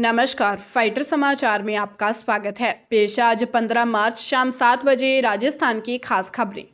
नमस्कार, फाइटर समाचार में आपका स्वागत है। पेश आज 15 मार्च शाम 7 बजे राजस्थान की खास खबरें।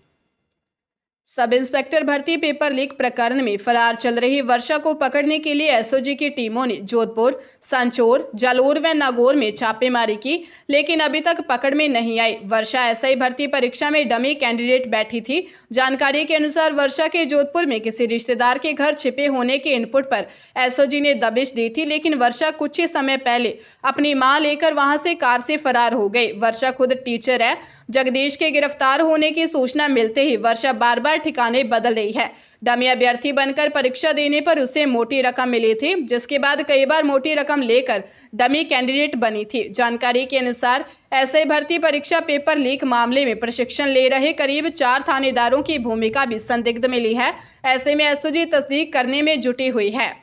सब इंस्पेक्टर भर्ती पेपर लीक प्रकरण में फरार चल रही वर्षा को पकड़ने के लिए एसओजी की टीमों ने जोधपुर, संचोर, जालोर व नागौर में छापेमारी की, लेकिन अभी तक पकड़ में नहीं आई। वर्षा एसआई भर्ती परीक्षा में डमी कैंडिडेट बैठी थी। जानकारी के अनुसार वर्षा के जोधपुर में किसी रिश्तेदार के घर छिपे होने के इनपुट पर एसओजी ने दबिश दी थी, लेकिन वर्षा कुछ ही समय पहले अपनी मां लेकर वहां से कार से फरार हो गई। वर्षा खुद टीचर है। जगदीश के गिरफ्तार होने की सूचना मिलते ही वर्षा बार बार ठिकाने बदल रही है। डमी अभ्यर्थी बनकर परीक्षा देने पर उसे मोटी रकम मिली थी, जिसके बाद कई बार मोटी रकम लेकर डमी कैंडिडेट बनी थी। जानकारी के अनुसार एसआई भर्ती परीक्षा पेपर लीक मामले में प्रशिक्षण ले रहे करीब 4 थानेदारों की भूमिका भी संदिग्ध मिली है। ऐसे में एसओजी तस्दीक करने में जुटी हुई है।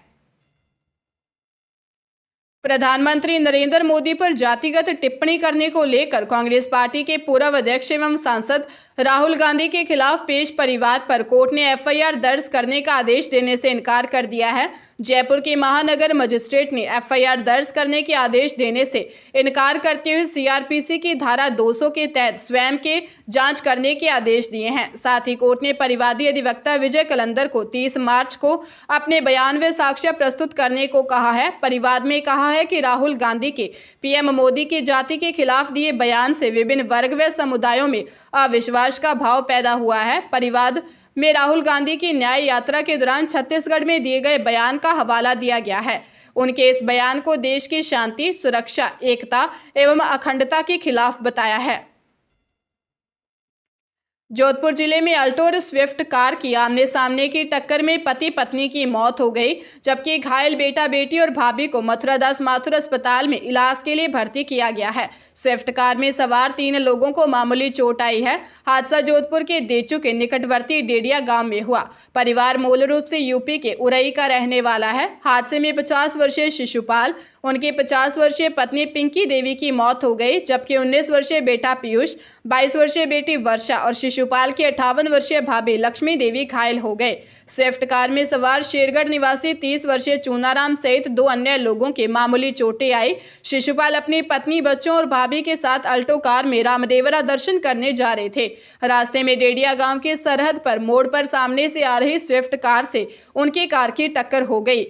प्रधानमंत्री नरेंद्र मोदी पर जातिगत टिप्पणी करने को लेकर कांग्रेस पार्टी के पूर्व अध्यक्ष एवं सांसद राहुल गांधी के खिलाफ पेश परिवाद पर कोर्ट ने एफआईआर दर्ज करने का आदेश देने से इनकार कर दिया है। जयपुर के महानगर मजिस्ट्रेट ने एफआईआर दर्ज करने के आदेश देने से इनकार करते हुए सीआरपीसी की धारा 200 के तहत स्वयं के जांच करने के आदेश दिए हैं। साथ ही कोर्ट ने परिवादी अधिवक्ता विजय कलंदर को 30 मार्च को अपने बयान व साक्ष्य प्रस्तुत करने को कहा है। परिवाद में कहा है कि राहुल गांधी के पीएम मोदी की जाति के खिलाफ दिए बयान से विभिन्न वर्ग व समुदायों में अविश्वास का भाव पैदा हुआ है। परिवाद में राहुल गांधी की न्याय यात्रा के दौरान छत्तीसगढ़ में दिए गए बयान का हवाला दिया गया है। उनके इस बयान को देश की शांति, सुरक्षा, एकता एवं अखंडता के खिलाफ बताया है। जोधपुर जिले में अल्टो और स्विफ्ट कार की आमने सामने की टक्कर में पति पत्नी की मौत हो गई, जबकि घायल बेटा बेटी और भाभी को मथुरादास माथुर अस्पताल में इलाज के लिए भर्ती किया गया है। स्विफ्ट कार में सवार 3 लोगों को मामूली चोट आई है। हादसा जोधपुर के देचू के निकटवर्ती डेडिया गांव में हुआ। परिवार मूल रूप से यूपी के उरई का रहने वाला है। हादसे में 50 वर्षीय शिशुपाल, उनकी 50 वर्षीय पत्नी पिंकी देवी की मौत हो गई, जबकि 19 वर्षीय बेटा पीयूष, 22 वर्षीय बेटी वर्षा और शिशुपाल की 58 वर्षीय भाभी लक्ष्मी देवी घायल हो गए। स्विफ्ट कार में सवार शेरगढ़ निवासी 30 वर्षीय चूनाराम सहित 2 अन्य लोगों के मामूली चोटें आई। शिशुपाल अपनी पत्नी, बच्चों और भाभी के साथ अल्टो कार में रामदेवरा दर्शन करने जा रहे थे। रास्ते में डेडिया गांव के सरहद पर मोड़ पर सामने से आ रही स्विफ्ट कार से उनकी कार की टक्कर हो गई।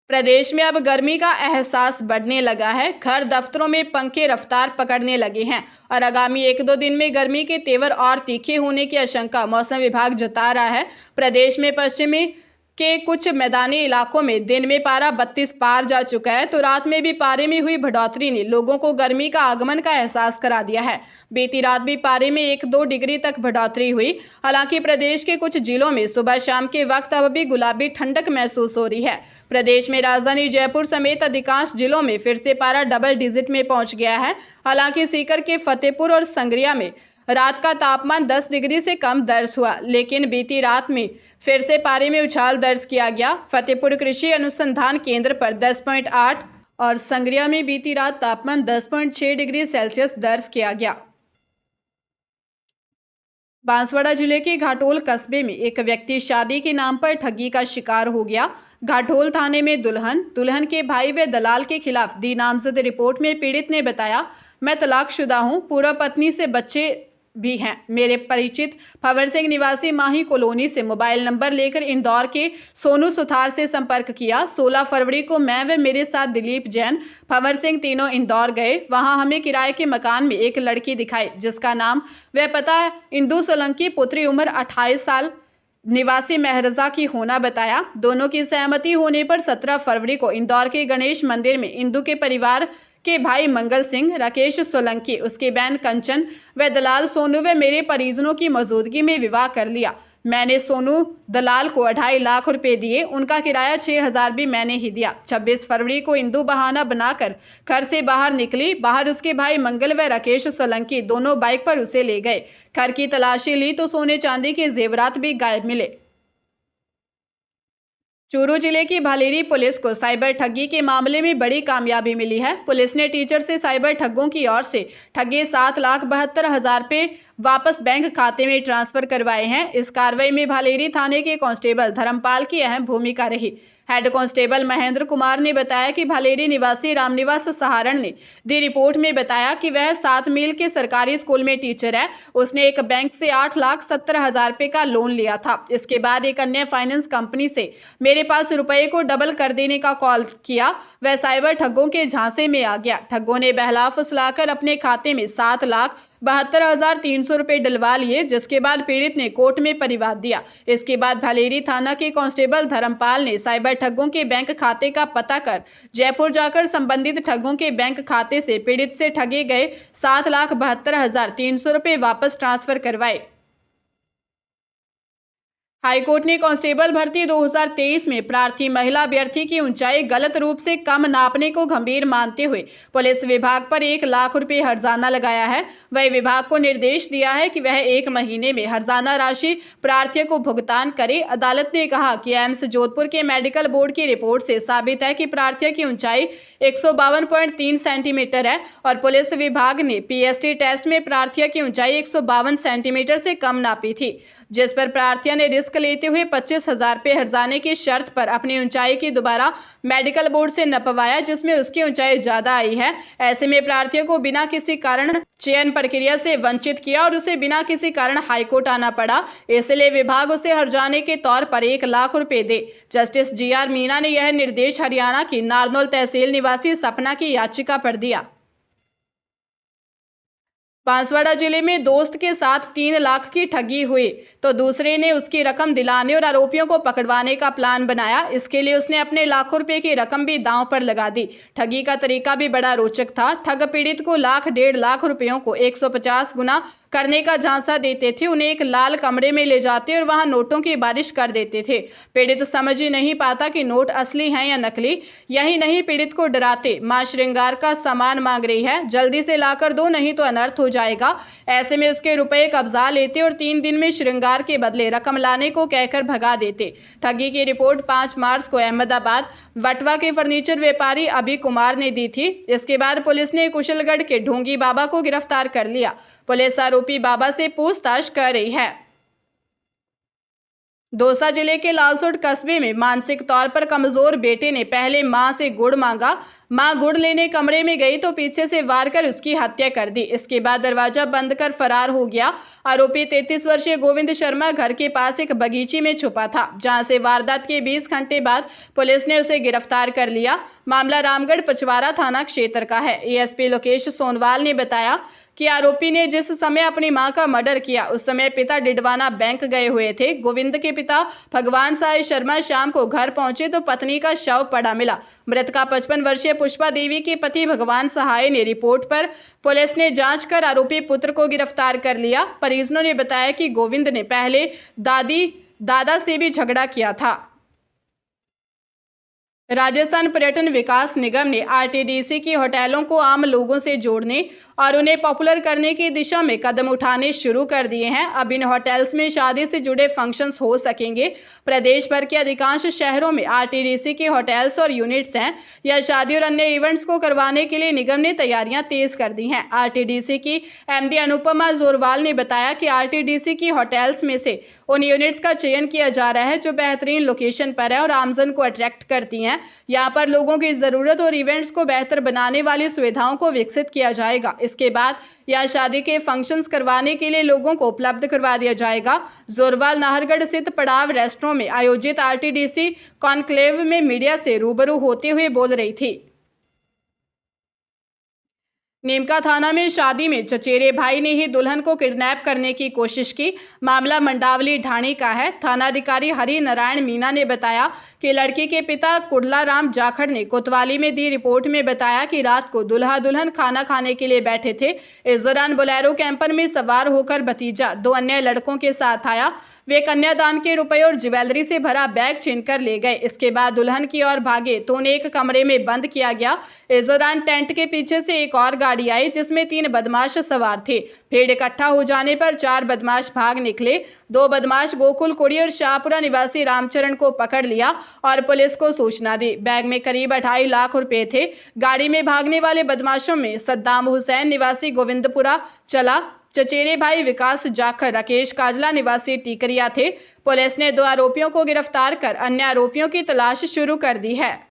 प्रदेश में अब गर्मी का एहसास बढ़ने लगा है। घर दफ्तरों में पंखे रफ्तार पकड़ने लगे हैं और आगामी 1-2 दिन में गर्मी के तेवर और तीखे होने की आशंका मौसम विभाग जता रहा है। प्रदेश में पश्चिमी के कुछ मैदानी इलाकों में दिन में पारा 32 पार जा चुका है, तो रात में भी पारे में हुई बढ़ोतरी ने लोगों को गर्मी का आगमन का एहसास करा दिया है। बीती रात भी पारे में 1-2 डिग्री तक बढ़ोतरी हुई। हालांकि प्रदेश के कुछ जिलों में सुबह शाम के वक्त अब भी गुलाबी ठंडक महसूस हो रही है। प्रदेश में राजधानी जयपुर समेत अधिकांश जिलों में फिर से पारा डबल डिजिट में पहुंच गया है। हालांकि सीकर के फतेहपुर और संगरिया में रात का तापमान 10 डिग्री से कम दर्ज हुआ, लेकिन बीती रात में फिर से पारे में उछाल दर्ज किया गया। फतेहपुर कृषि अनुसंधान केंद्र पर 10.8 और संगरिया में बीती रात तापमान 10.6 डिग्री सेल्सियस दर्ज किया गया। बांसवाड़ा जिले के घाटोल कस्बे में एक व्यक्ति शादी के नाम पर ठगी का शिकार हो गया। घाटोल थाने में दुल्हन के भाई व दलाल के खिलाफ दी नामजद रिपोर्ट में पीड़ित ने बताया, मैं तलाकशुदा हूं, पूर्व पत्नी से बच्चे भी हैं। मेरे परिचित फवर सिंह निवासी माही कॉलोनी से मोबाइल नंबर लेकर इंदौर के सोनू सुथार से संपर्क किया। 16 फरवरी को मैं व मेरे साथ दिलीप जैन, फवर सिंह तीनों इंदौर गए। वहां हमें किराए के मकान में एक लड़की दिखाई, जिसका नाम व पता इंदू सोलंकी, पुत्री उम्र 28 साल, निवासी महरजा की होना बताया। दोनों की सहमति होने पर 17 फरवरी को इंदौर के गणेश मंदिर में इंदू के परिवार के भाई मंगल सिंह, राकेश सोलंकी, उसकी बहन कंचन व दलाल सोनू व मेरे परिजनों की मौजूदगी में विवाह कर लिया। मैंने सोनू दलाल को 2.5 लाख रुपए दिए। उनका किराया 6,000 भी मैंने ही दिया। 26 फरवरी को इंदू बहाना बनाकर घर से बाहर निकली। बाहर उसके भाई मंगल व राकेश सोलंकी दोनों बाइक पर उसे ले गए। घर की तलाशी ली तो सोने चांदी के जेवरात भी गायब मिले। चूरू जिले की भालेरी पुलिस को साइबर ठगी के मामले में बड़ी कामयाबी मिली है। पुलिस ने टीचर से साइबर ठगों की ओर से ठगे 7,72,000 रुपए वापस बैंक खाते में ट्रांसफर करवाए हैं। इस कार्रवाई में भालेरी थाने के कांस्टेबल धर्मपाल की अहम भूमिका रही। हेड कांस्टेबल महेंद्र कुमार ने बताया कि भलेरी निवासी रामनिवास सहारण ने दी रिपोर्ट में बताया कि वह 7 मील के सरकारी स्कूल में टीचर है। उसने एक बैंक से 8,70,000 रुपए का लोन लिया था। इसके बाद एक अन्य फाइनेंस कंपनी से मेरे पास रुपए को डबल कर देने का कॉल किया। वह साइबर ठगों के झांसे में आ गया। ठगों ने बहला फुसलाकर अपने खाते में 7,72,300 रुपए डलवा लिए, जिसके बाद पीड़ित ने कोर्ट में परिवाद दिया। इसके बाद भलेरी थाना के कांस्टेबल धर्मपाल ने साइबर ठगों के बैंक खाते का पता कर जयपुर जाकर संबंधित ठगों के बैंक खाते से पीड़ित से ठगे गए 7,72,300 रुपए वापस ट्रांसफर करवाए। हाईकोर्ट ने कांस्टेबल भर्ती 2023 में प्रार्थी महिला अभ्यर्थी की ऊंचाई गलत रूप से कम नापने को गंभीर मानते हुए पुलिस विभाग पर 1 लाख रुपए हर्जाना लगाया है। वही विभाग को निर्देश दिया है कि वह 1 महीने में हर्जाना राशि प्रार्थियों को भुगतान करे। अदालत ने कहा कि एम्स जोधपुर के मेडिकल बोर्ड की रिपोर्ट से साबित है कि प्रार्थियों की ऊंचाई 152.3 सेंटीमीटर है और पुलिस विभाग ने पीएसटी टेस्ट में प्रार्थियों की ऊंचाई 152 सेंटीमीटर से कम नापी थी, जिस पर प्रार्थियों ने रिस्क लेते हुए 25,000 रुपए हर्जाने की शर्त पर अपनी ऊंचाई की दोबारा मेडिकल बोर्ड से नपवाया, जिसमें उसकी ऊंचाई ज्यादा आई है। ऐसे में प्रार्थियों को बिना किसी कारण चयन प्रक्रिया से वंचित किया और उसे बिना किसी कारण हाईकोर्ट आना पड़ा। इसलिए विभाग उसे हर्जाने के तौर पर 1 लाख रुपए दे। जस्टिस GR मीना ने यह निर्देश हरियाणा की नारनौल तहसील निवासी सपना की याचिका पर दिया। बांसवाड़ा जिले में दोस्त के साथ 3 लाख की ठगी हुई तो दूसरे ने उसकी रकम दिलाने और आरोपियों को पकड़वाने का प्लान बनाया। इसके लिए उसने अपने लाखों रुपए की रकम भी दांव पर लगा दी। ठगी का तरीका भी बड़ा रोचक था। ठग पीड़ित को लाख 1.5 लाख रुपयों को 150 गुना करने का झांसा देते थे। उन्हें एक लाल कमरे में ले जाते और वहां नोटों की बारिश कर देते थे। पीड़ित समझ ही नहीं पाता कि नोट असली हैं या नकली। यही नहीं, पीड़ित को डराते मां श्रृंगार का सामान मांग रही है, जल्दी से लाकर दो नहीं तो अनर्थ हो जाएगा। ऐसे में उसके रुपए कब्जा लेते और 3 दिन में श्रृंगार के बदले रकम लाने को कहकर भगा देते। ठगी की रिपोर्ट 5 मार्च को अहमदाबाद वटवा के फर्नीचर व्यापारी अभी कुमार ने दी थी। इसके बाद पुलिस ने कुशलगढ़ के ढोंगी बाबा को गिरफ्तार कर लिया। पुलिस आरोपी बाबा से पूछताछ कर रही है। दौसा जिले के लालसोट कस्बे में मानसिक तौर पर कमजोर बेटे ने पहले मां से गुड़ मांगा। मां गुड़ लेने कमरे में गई तो पीछे से वार कर उसकी हत्या कर दी। इसके बाद दरवाजा बंद कर फरार हो गया। आरोपी 33 वर्षीय गोविंद शर्मा घर के पास एक बगीचे में छुपा था, जहां से वारदात के 20 घंटे बाद पुलिस ने उसे गिरफ्तार कर लिया। मामला रामगढ़ पचवाड़ा थाना क्षेत्र का है। एएसपी लोकेश सोनवाल ने बताया कि आरोपी ने जिस समय अपनी मां का मर्डर किया उस समय पिता डिडवाना बैंक गए हुए थे। गोविंद के पिता भगवान साय शर्मा शाम को घर पहुंचे तो पत्नी का शव पड़ा मिला। मृतका 55 वर्षीय पुष्पा देवी के पति भगवान सहाय ने रिपोर्ट पर पुलिस ने जांच कर आरोपी पुत्र को गिरफ्तार कर लिया। परिजनों ने बताया कि गोविंद ने पहले दादा से भी झगड़ा किया था। राजस्थान पर्यटन विकास निगम ने आरटीडीसी की होटलों को आम लोगों से जोड़ने और उन्हें पॉपुलर करने की दिशा में कदम उठाने शुरू कर दिए हैं। अब इन होटल्स में शादी से जुड़े फंक्शंस हो सकेंगे। प्रदेश भर के अधिकांश शहरों में आरटीडीसी के होटल्स और यूनिट्स हैं। यह शादी और अन्य इवेंट्स को करवाने के लिए निगम ने तैयारियां तेज कर दी हैं। आरटीडीसी की एमडी अनुपमा जोरवाल ने बताया कि आरटीडीसी की होटल्स में से उन यूनिट्स का चयन किया जा रहा है जो बेहतरीन लोकेशन पर है और आमजन को अट्रैक्ट करती हैं। यहाँ पर लोगों की जरूरत और इवेंट्स को बेहतर बनाने वाली सुविधाओं को विकसित किया जाएगा। इसके बाद यहाँ शादी के फंक्शंस करवाने के लिए लोगों को उपलब्ध करवा दिया जाएगा। जोरवाल नाहरगढ़ स्थित पड़ाव रेस्टोरेंट में आयोजित आरटीडीसी कॉन्क्लेव में मीडिया से रूबरू होते हुए बोल रही थी। नीमका थाना में शादी में चचेरे भाई ने ही दुल्हन को किडनैप करने की कोशिश की। मामला मंडावली ढाणी का है। थानाधिकारी हरि नारायण मीना ने बताया कि लड़की के पिता कुडला राम जाखड़ ने कोतवाली में दी रिपोर्ट में बताया कि रात को दूल्हा दुल्हन खाना खाने के लिए बैठे थे। इस दौरान बोलेरो कैंपर में सवार होकर भतीजा 2 अन्य लड़कों के साथ आया। वे कन्यादान के रुपए और ज्वेलरी से भरा बैग छीनकर ले गए। इसके बाद दुल्हन की ओर भागे तो उन्हें एक कमरे में बंद किया गया। इस दौरान टेंट के पीछे से एक और गाड़ी आई जिसमें 3 बदमाश सवार थे। भीड़ इकट्ठा हो जाने पर 4 बदमाश भाग निकले। 2 बदमाश गोकुल कुड़ी और शाहपुरा निवासी रामचरण को पकड़ लिया और पुलिस को सूचना दी। बैग में करीब 2.5 लाख रुपए थे। गाड़ी में भागने वाले बदमाशों में सद्दाम हुसैन निवासी गोविंदपुरा चला, चचेरे भाई विकास जाखड़, राकेश काजला निवासी टीकरिया थे। पुलिस ने 2 आरोपियों को गिरफ्तार कर अन्य आरोपियों की तलाश शुरू कर दी है।